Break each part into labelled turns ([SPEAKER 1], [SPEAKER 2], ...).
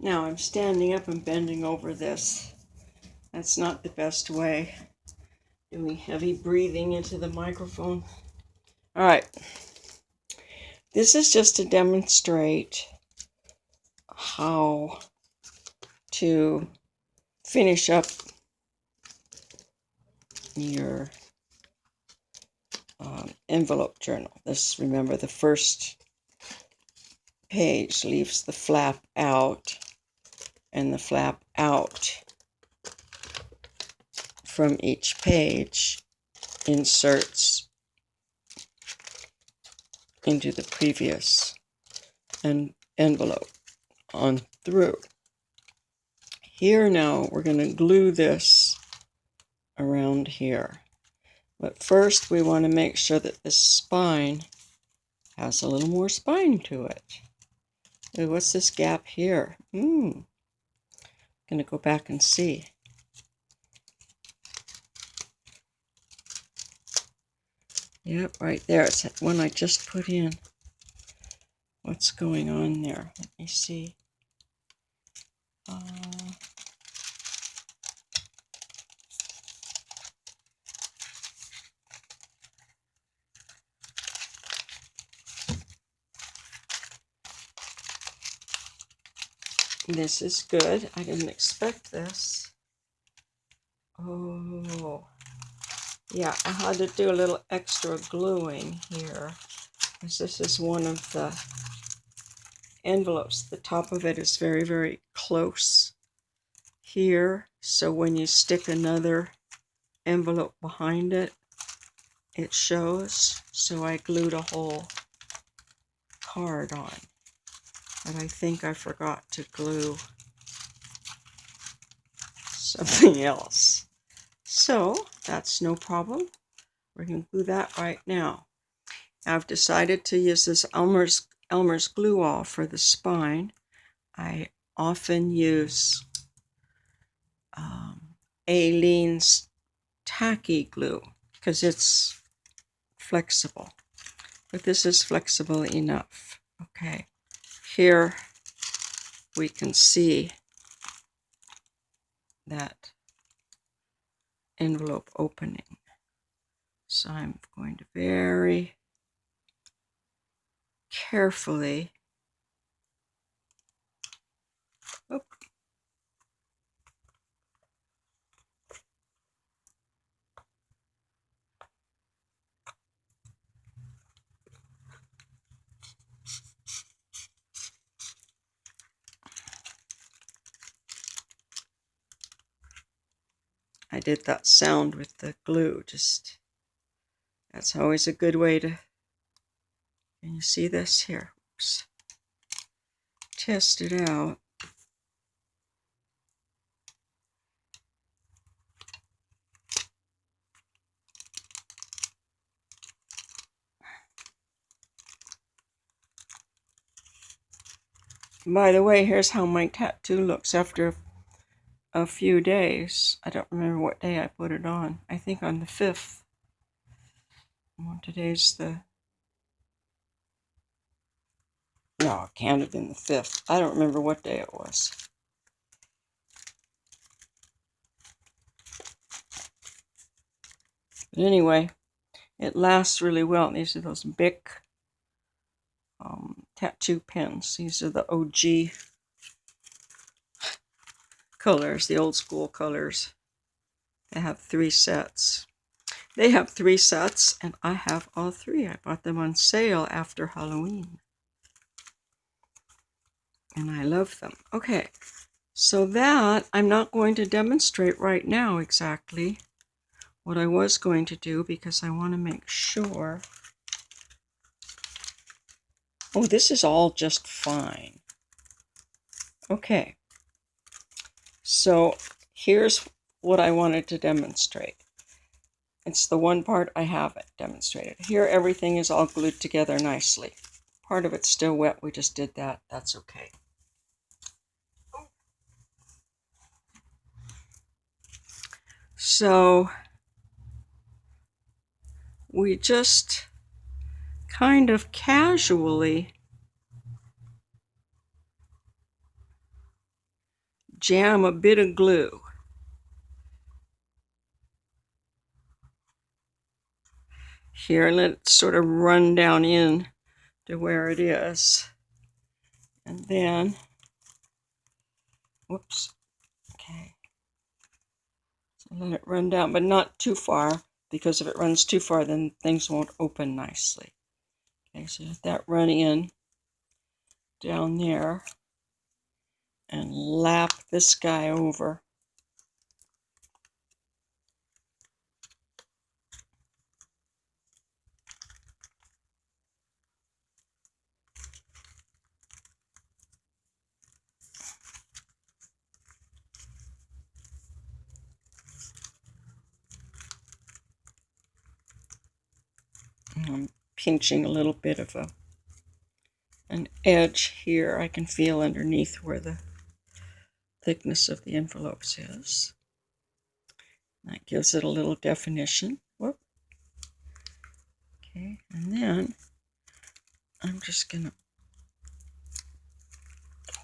[SPEAKER 1] Now I'm standing up and bending over this. That's not the best way. Doing heavy breathing into the microphone. All right. This is just to demonstrate how to finish up your envelope journal. This, remember, the first page leaves the flap out, and the flap out from each page inserts into the previous envelope on through. Here now we're going to glue this around here. But first we want to make sure that this spine has a little more spine to it. Ooh, what's this gap here? Going to go back and see. Yep, right there. It's that one I just put in. What's going on there? Let me see. This is good. I didn't expect this. Oh, yeah, I had to do a little extra gluing here, because this is one of the envelopes. The top of it is very, very close here. So when you stick another envelope behind it, it shows. So I glued a whole card on. But I think I forgot to glue something else. So that's no problem. We're going to glue that right now. I've decided to use this Elmer's glue all for the spine. I often use Aleene's tacky glue because it's flexible. But this is flexible enough. Okay. Here we can see that envelope opening. So I'm going to very carefully I did that sound with the glue, just that's always a good way to, can you see this here? Oops. Test it out. By the way, here's how my tattoo looks after a few days. I don't remember what day I put it on. I think on the 5th. Well, today's the... No, it can't have been the 5th. I don't remember what day it was. But anyway, it lasts really well. These are those Bic tattoo pens. These are the OG colors, the old school colors. They have 3 sets. They have 3 sets, and I have all 3. I bought them on sale after Halloween. And I love them. Okay, so that I'm not going to demonstrate right now exactly what I was going to do, because I want to make sure. Oh, this is all just fine. Okay, so here's what I wanted to demonstrate. It's the one part I haven't demonstrated. Here everything is all glued together nicely. Part of it's still wet. We just did that. That's okay. So we just kind of casually jam a bit of glue here and let it sort of run down in to where it is. And then, whoops, okay. So let it run down, but not too far, because if it runs too far, then things won't open nicely. Okay, so let that run in down there and lap this guy over. I'm pinching a little bit of an edge here. I can feel underneath where the thickness of the envelopes is. That gives it a little definition. Whoop. Okay, and then I'm just going to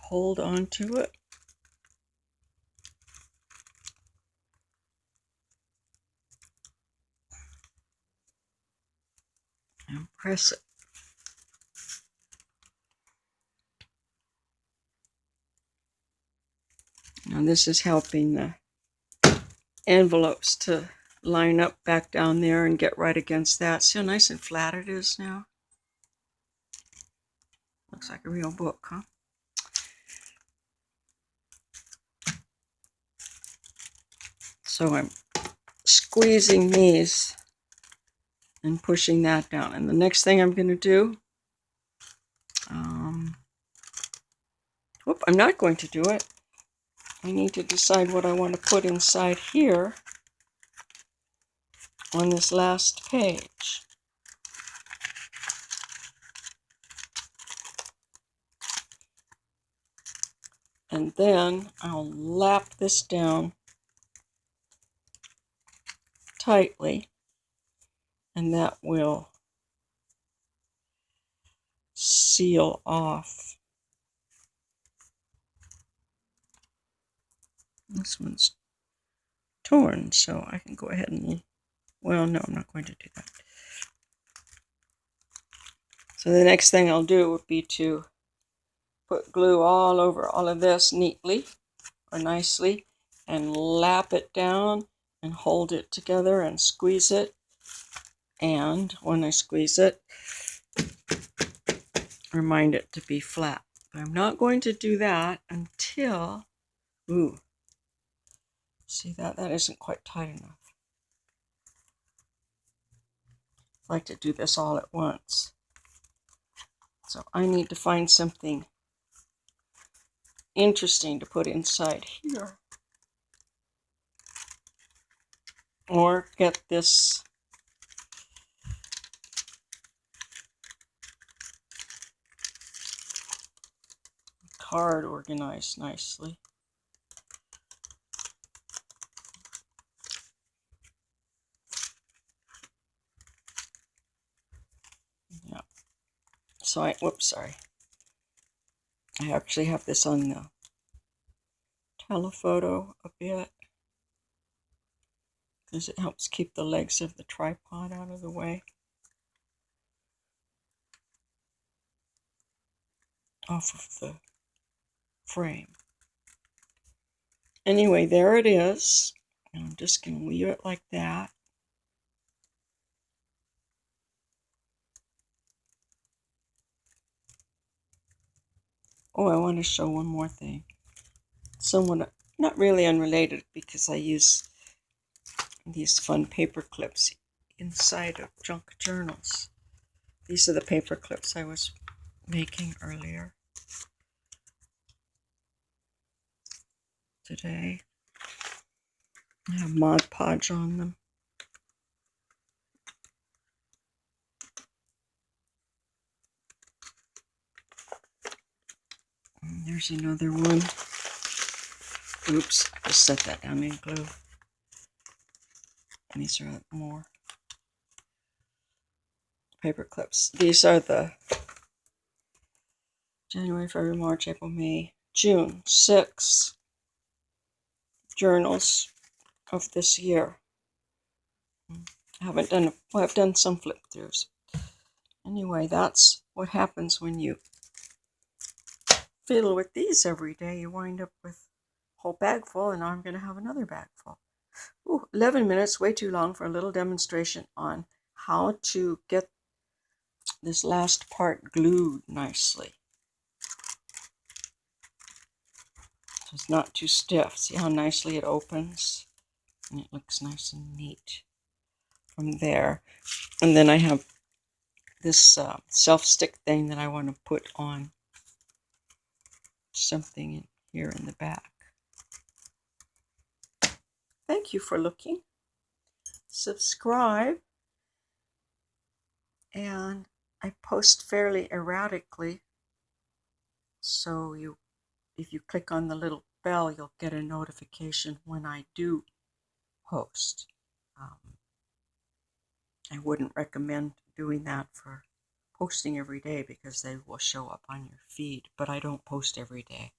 [SPEAKER 1] hold on to it and press it. Now this is helping the envelopes to line up back down there and get right against that. See how nice and flat it is now? Looks like a real book, huh? So I'm squeezing these and pushing that down. And the next thing I'm going to do, I'm not going to do it. I need to decide what I want to put inside here on this last page. And then I'll lap this down tightly, and that will seal off. This one's torn, so I can go ahead and, well, no, I'm not going to do that. So the next thing I'll do would be to put glue all over all of this neatly or nicely and lap it down and hold it together and squeeze it. And when I squeeze it, remind it to be flat. But I'm not going to do that until, see that? That isn't quite tight enough. I like to do this all at once. So I need to find something interesting to put inside here. Or get this card organized nicely. Yeah. So I actually have this on the telephoto a bit, because it helps keep the legs of the tripod out of the way. Off of the frame. Anyway, there it is. And I'm just going to leave it like that. Oh, I want to show one more thing. Somewhat, not really unrelated, because I use these fun paper clips inside of junk journals. These are the paper clips I was making earlier today. I have Mod Podge on them. And there's another one. Oops, I just set that down in glue. And these are more paper clips. These are the January, February, March, April, May, June 6. journals of this year. I haven't done, well, I've done some flip throughs. Anyway, that's what happens when you fiddle with these every day. You wind up with a whole bag full, and now I'm going to have another bag full. Ooh, 11 minutes, way too long for a little demonstration on how to get this last part glued nicely. So it's not too stiff. See how nicely it opens? And it looks nice and neat from there. And then I have this self-stick thing that I want to put on something in here in the back. Thank you for looking. Subscribe. And I post fairly erratically, so if you click on the little bell, you'll get a notification when I do post. I wouldn't recommend doing that for posting every day because they will show up on your feed, but I don't post every day.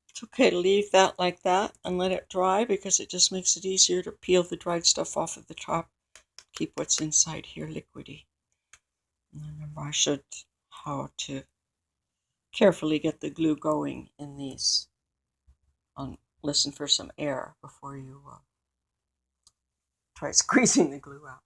[SPEAKER 1] It's okay to leave that like that and let it dry because it just makes it easier to peel the dried stuff off of the top. Keep what's inside here liquidy. And remember, I showed how to carefully get the glue going in these. Listen for some air before you try squeezing the glue out.